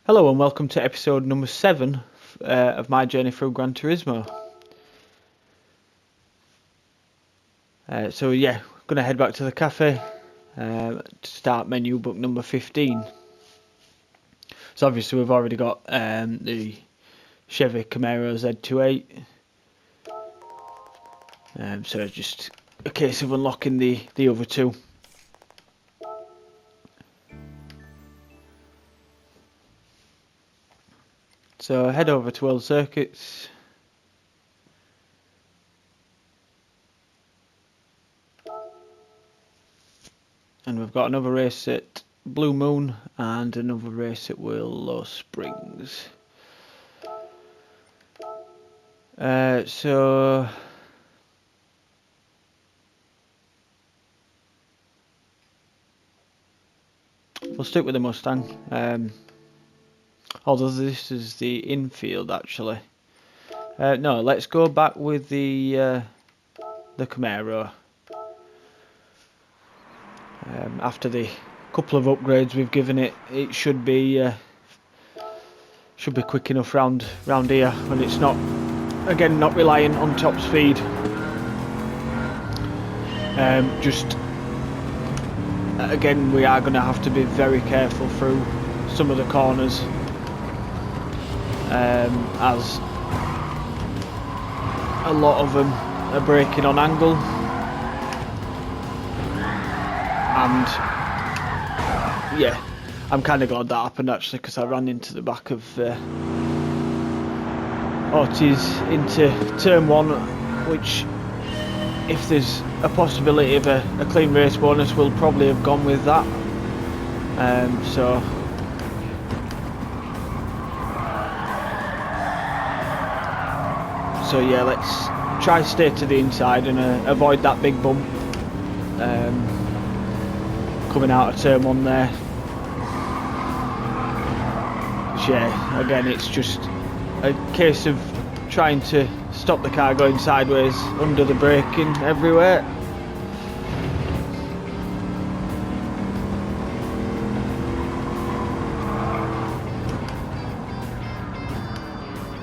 Hello and welcome to episode number 7 of my journey through Gran Turismo. So yeah, going to head back to the cafe to start menu book number 15. So obviously we've already got the Chevy Camaro Z28. So it's just a case of unlocking the other two. So head over to World Circuits. And we've got another race at Blue Moon and another race at Willow Springs. So we'll stick with the Mustang. Although this is the infield actually. No, let's go back with the Camaro. After the couple of upgrades we've given it, it should be quick enough round here when it's not reliant on top speed. Just again, we are going to have to be very careful through some of the corners, as a lot of them are braking on angle. And yeah, I'm kind of glad that happened actually, because I ran into the back of Ortiz into turn 1, which, if there's a possibility of a clean race bonus, we'll probably have gone with that. So yeah, let's try stay to the inside and avoid that big bump coming out of turn 1 there. Yeah, again, it's just a case of trying to stop the car going sideways under the braking everywhere.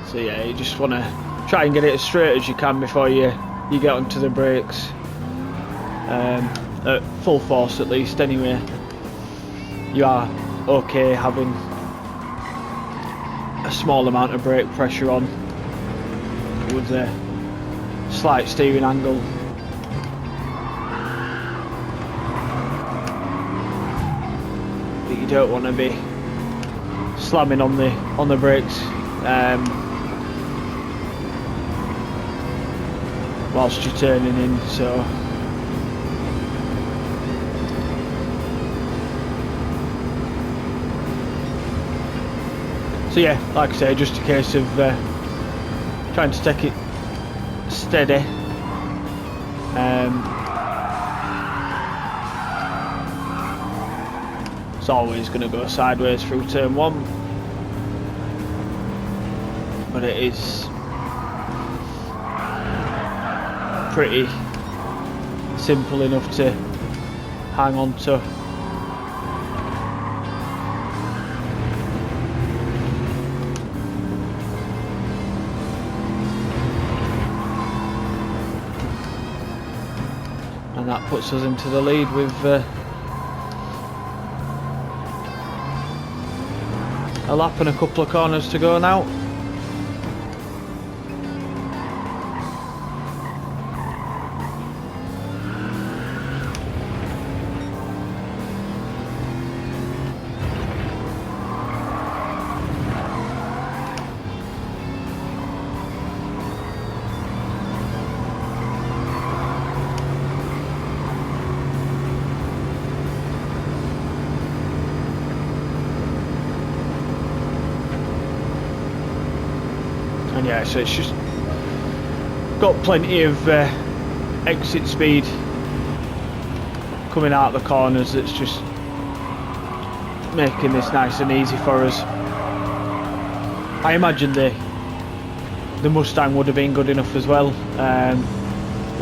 So yeah, you just want to try and get it as straight as you can before you get onto the brakes. At full force at least anyway. You are okay having a small amount of brake pressure on with a slight steering angle. But you don't want to be slamming on the brakes whilst you're turning in. So yeah, like I say, just a case of trying to take it steady. It's always going to go sideways through turn 1, but it is pretty simple enough to hang on to. And that puts us into the lead with a lap and a couple of corners to go now. And yeah, so it's just got plenty of exit speed coming out the corners. That's just making this nice and easy for us. I imagine the Mustang would have been good enough as well.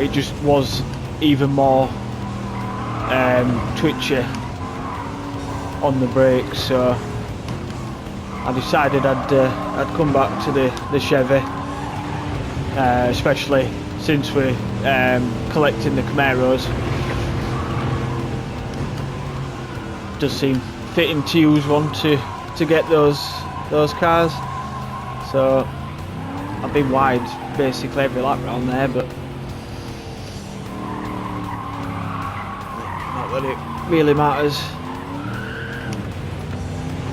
It just was even more twitchy on the brakes, so I decided I'd come back to the Chevy, especially since we're collecting the Camaros. Does seem fitting to use one to get those cars. So I've been wide basically every lap round there, but not that it really matters.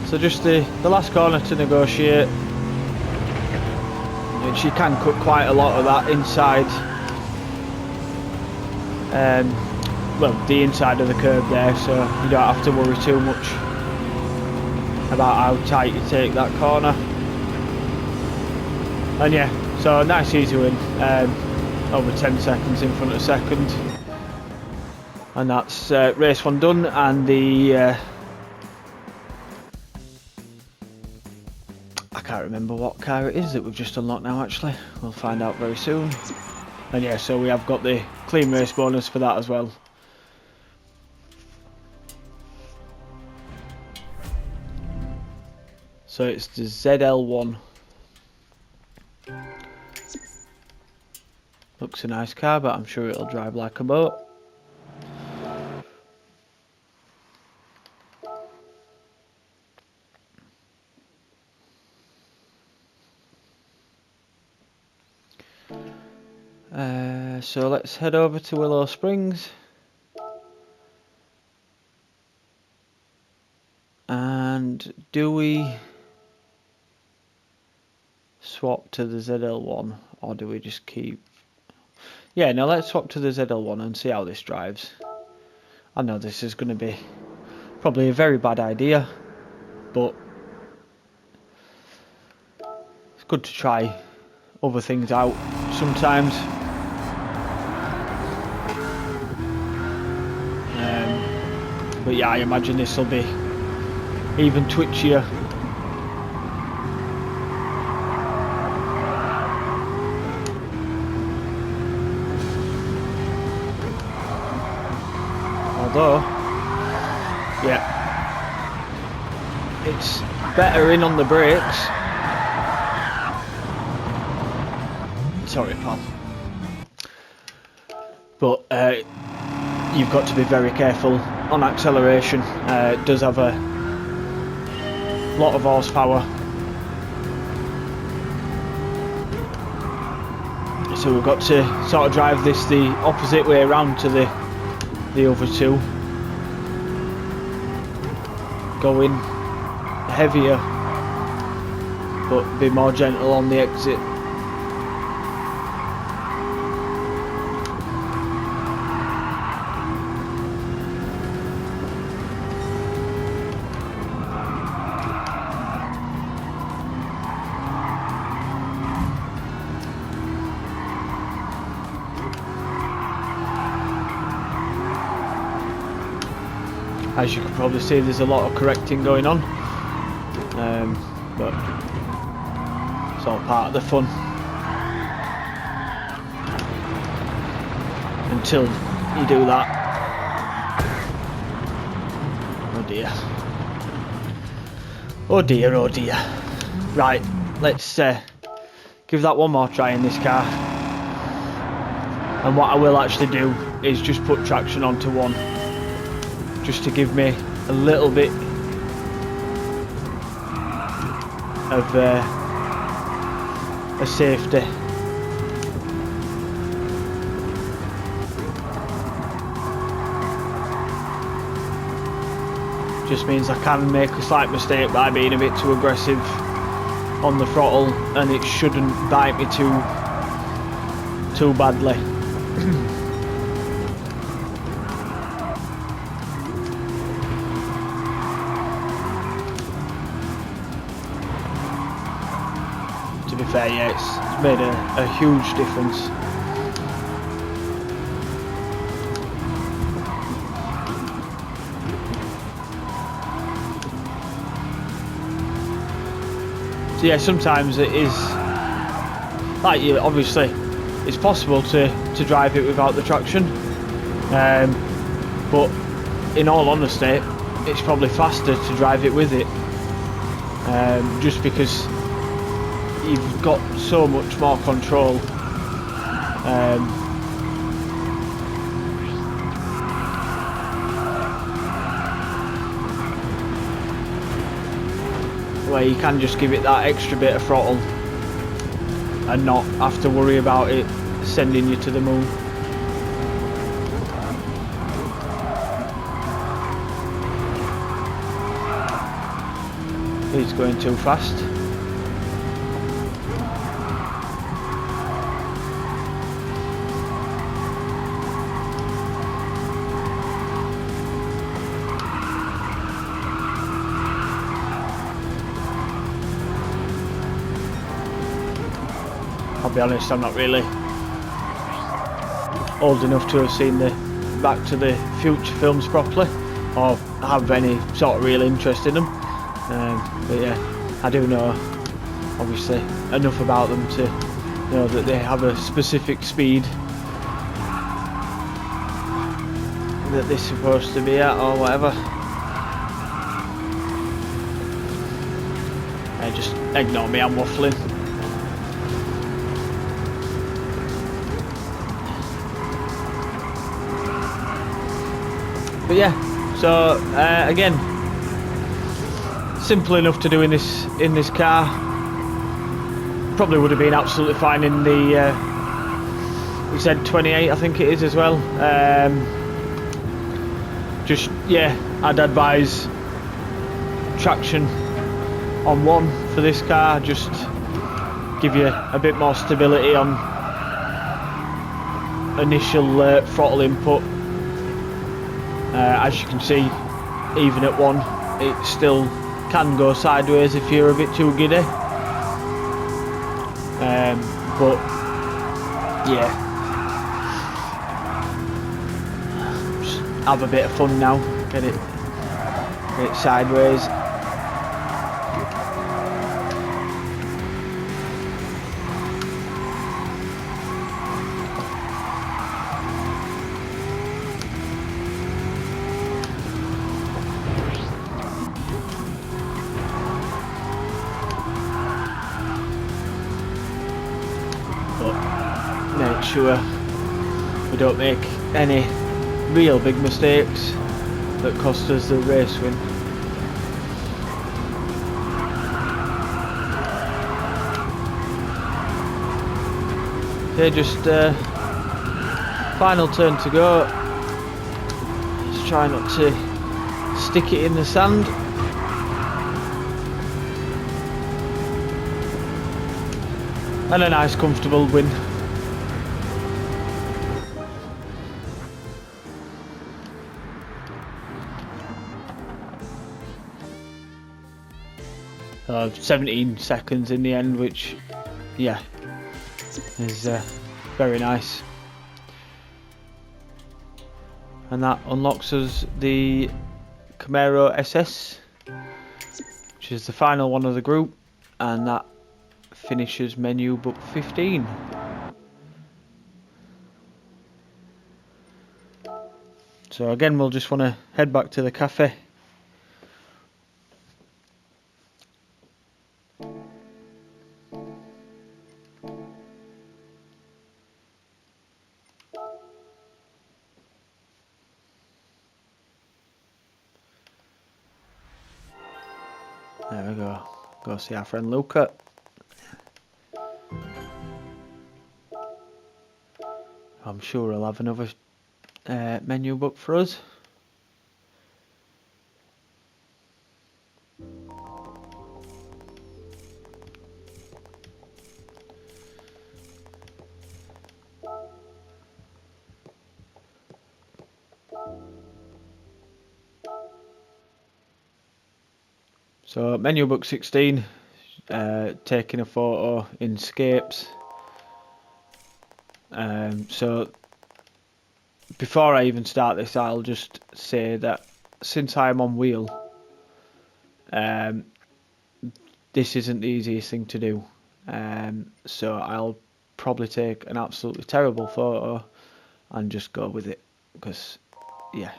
So just the last corner to negotiate, and she can cut quite a lot of that inside, well, the inside of the curb there, so you don't have to worry too much about how tight you take that corner. And yeah, so nice easy win, over 10 seconds in front of second, and that's race one done. And the I can't remember what car it is that we've just unlocked now, actually. We'll find out very soon. And yeah, so we have got the clean race bonus for that as well. So it's the ZL1. Looks a nice car, but I'm sure it'll drive like a boat. So let's head over to Willow Springs. And do we swap to the ZL1, or do we just keep... Yeah, no, let's swap to the ZL1 and see how this drives. I know this is going to be probably a very bad idea, but it's good to try other things out sometimes. But yeah, I imagine this will be even twitchier. Although, yeah, it's better in on the brakes. Sorry, pal. But you've got to be very careful on acceleration. It does have a lot of horsepower, so we've got to sort of drive this the opposite way around to the other two, going heavier but be more gentle on the exit. As you can probably see, there's a lot of correcting going on, but it's all part of the fun until you do that. Oh dear. Oh dear, oh dear. Right, let's give that one more try in this car, and what I will actually do is just put traction onto one, just to give me a little bit of a safety. Just means I can make a slight mistake by being a bit too aggressive on the throttle, and it shouldn't bite me too badly. To be fair, yeah, it's made a huge difference. So yeah, sometimes it is like, you obviously it's possible to drive it without the traction, but in all honesty it's probably faster to drive it with it. just because you've got so much more control. Where you can just give it that extra bit of throttle and not have to worry about it sending you to the moon. He's going too fast. I'll be honest, I'm not really old enough to have seen the Back to the Future films properly, or have any sort of real interest in them. But yeah, I do know, obviously, enough about them to know that they have a specific speed that they're supposed to be at, or whatever. Just ignore me, I'm waffling. But yeah, so again, simple enough to do in this car. Probably would have been absolutely fine in the we said 28, I think it is as well. Just yeah, I'd advise traction on 1 for this car. Just give you a bit more stability on initial throttle input. As you can see, even at 1, it still can go sideways if you're a bit too giddy. But yeah, just have a bit of fun now. Get it sideways. Make sure we don't make any real big mistakes that cost us the race win. Okay, just final turn to go. Just try not to stick it in the sand. And a nice comfortable win. So 17 seconds in the end, which yeah, is very nice. And that unlocks us the Camaro SS, which is the final one of the group, and that finishes menu book 15. So again, we'll just want to head back to the cafe. There we go. Go see our friend Luca. I'm sure he'll have another menu book for us. So menu book 16, taking a photo in Scapes. So before I even start this, I'll just say that since I'm on wheel, this isn't the easiest thing to do. So I'll probably take an absolutely terrible photo and just go with it, because yeah.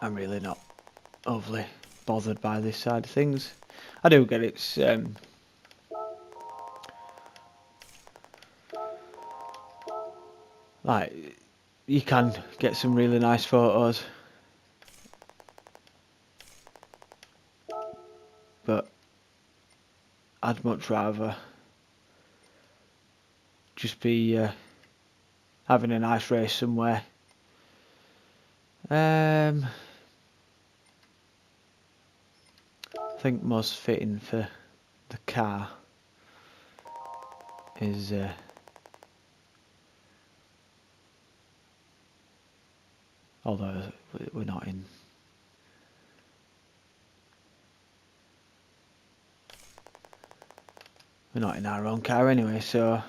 I'm really not overly bothered by this side of things. I do get it's like you can get some really nice photos, but I'd much rather just be having a nice race somewhere. I think most fitting for the car is although we're not in our own car anyway, so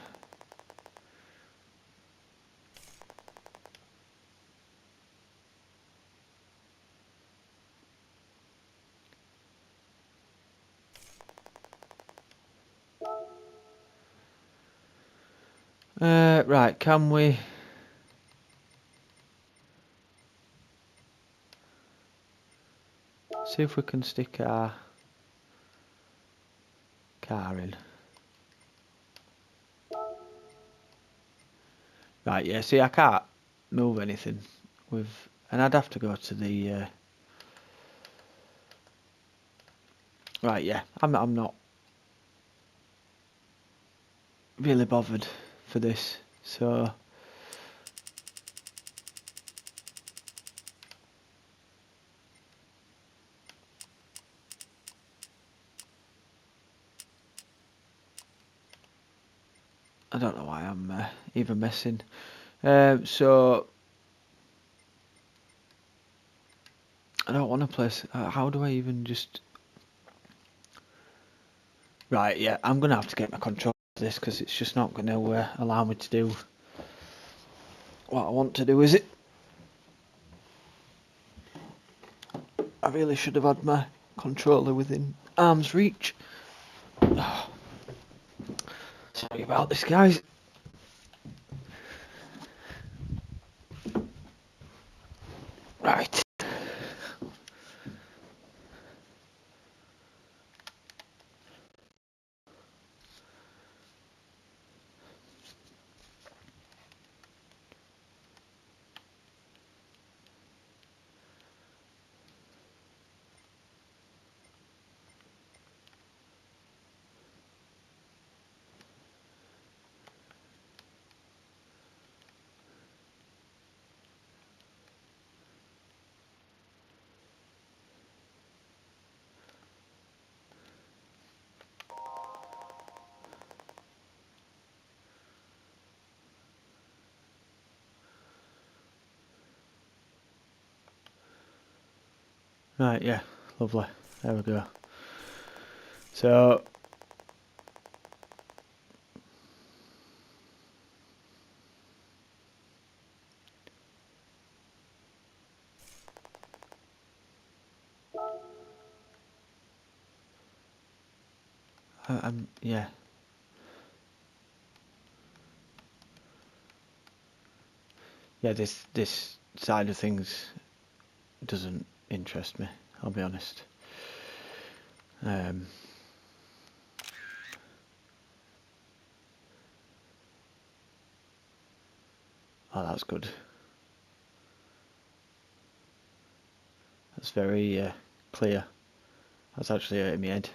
right, can we see if we can stick our car in? Right, yeah, see I can't move anything with, and I'd have to go to the right, yeah, I'm not really bothered for this, so I don't know why I'm even messing. So I don't want to place. How do I even just? Right, yeah, I'm gonna have to get my control of this because it's just not gonna allow me to do what I want to do, is it? I really should have had my controller within arm's reach. Oh, sorry about this, guys. Right. Right, yeah, lovely. There we go. So I'm yeah. Yeah, this side of things doesn't interest me, I'll be honest. Oh, that's good. That's very clear. That's actually hurting my head.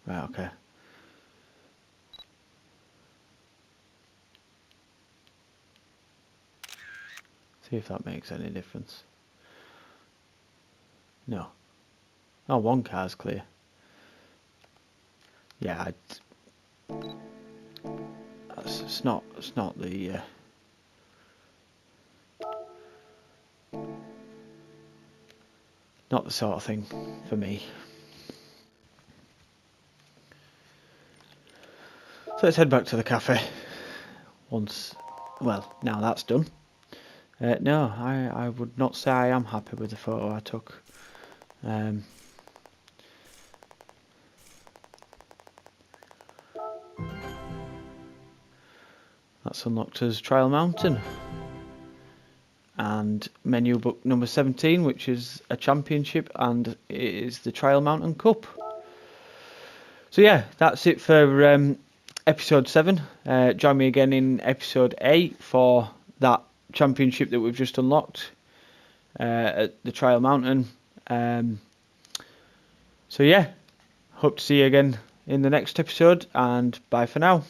Right, okay. See if that makes any difference. No. Oh, one car's clear. Yeah, it's not the not the sort of thing for me. So let's head back to the cafe. Now that's done. No, I would not say I am happy with the photo I took. That's unlocked as Trial Mountain. And menu book number 17, which is a championship, and it is the Trial Mountain Cup. So yeah, that's it for episode 7. Join me again in episode 8 for that championship that we've just unlocked at the Trial Mountain. So yeah, hope to see you again in the next episode, and bye for now.